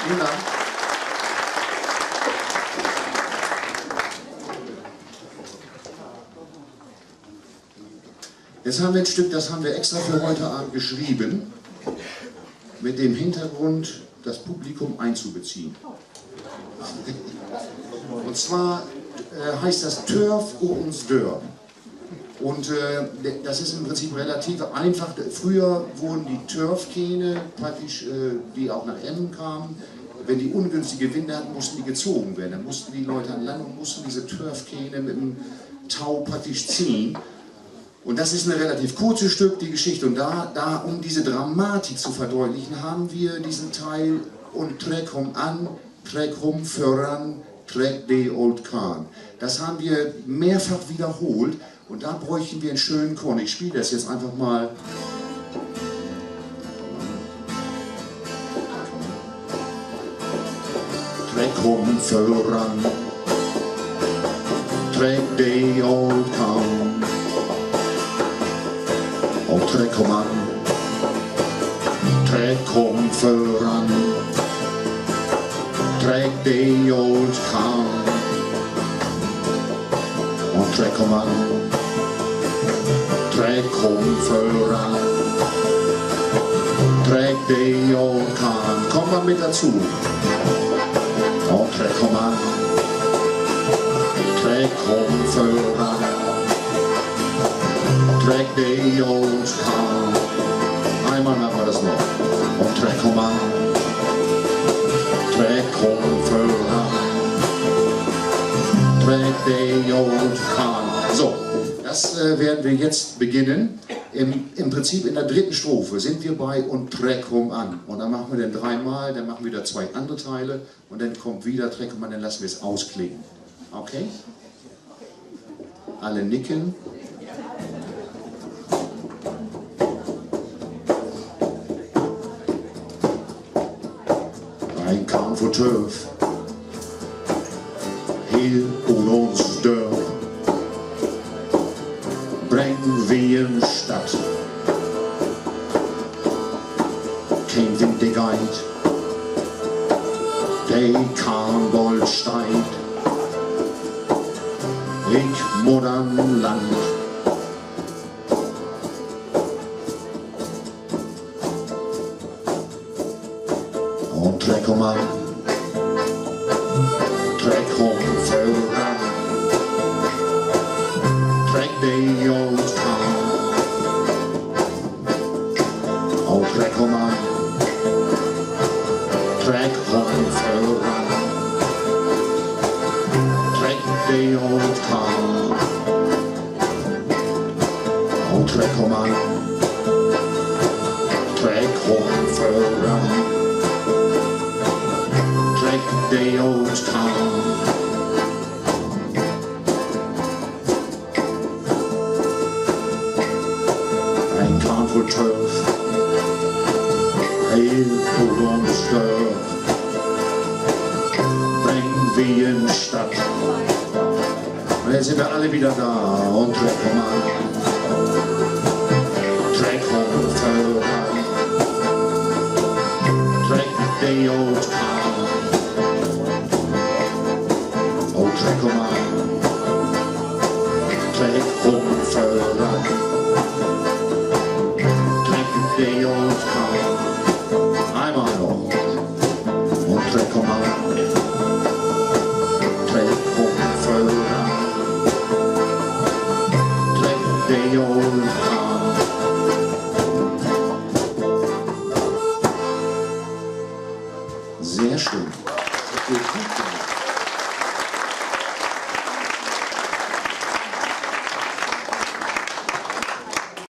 Vielen Dank. Jetzt haben wir ein Stück, das haben wir extra für heute Abend geschrieben, mit dem Hintergrund, das Publikum einzubeziehen. Und zwar heißt das Turf uns Dörr. Und das ist im Prinzip relativ einfach. Früher wurden die Turfkähne, praktisch, die auch nach Emmen kamen, wenn die ungünstige Winde hatten, mussten die gezogen werden. Dann mussten die Leute an Land und mussten diese Turfkähne mit dem Tau praktisch ziehen. Und das ist ein relativ kurzes Stück, die Geschichte. Und da um diese Dramatik zu verdeutlichen, haben wir diesen Teil und Trek rum an, Trek rum voran, Trek de Old Kahn. Das haben wir mehrfach wiederholt und da bräuchten wir einen schönen Chor. Ich spiele das jetzt einfach mal. Trek rum voran, Trek de Old Kahn. Und Trek rum an, Trek rum voran, Trek de Old Kahn. Und Trek rum an, Trek rum voran, Trek de Old Kahn. Komm mal mit dazu. Und Trek rum an, Trek rum voran, Trek de Old Kahn. Einmal machen wir das noch. Und Trek rum an, Trek rum voran, Trek de Old Kahn. So, das werden wir jetzt beginnen. Im Prinzip in der dritten Strophe sind wir bei und Trek rum an. Und dann machen wir den dreimal, dann machen wir wieder zwei andere Teile und dann kommt wieder Trek rum an, dann lassen wir es ausklingen. Okay? Alle nicken. Ein Kahn voor Turf, heel ons Dörf, brengen wir in Stadt. Kein Wind, der geit, der Kahnbold steigt. Ich muss an Land. Und Trek rum an, Trek rum voran, Trek de Old Kahn. Und Trek rum an, Trek rum voran, Trek de Old Kahn. Und Trek rum an, Trek rum voran, de Old Kahn. Ein Kahn voor Turf, heel ons Dörf, bringen wir in Stadt. Und jetzt sind wir alle wieder da und Trek rum an, Trek rum voran, Trek de Old Kahn.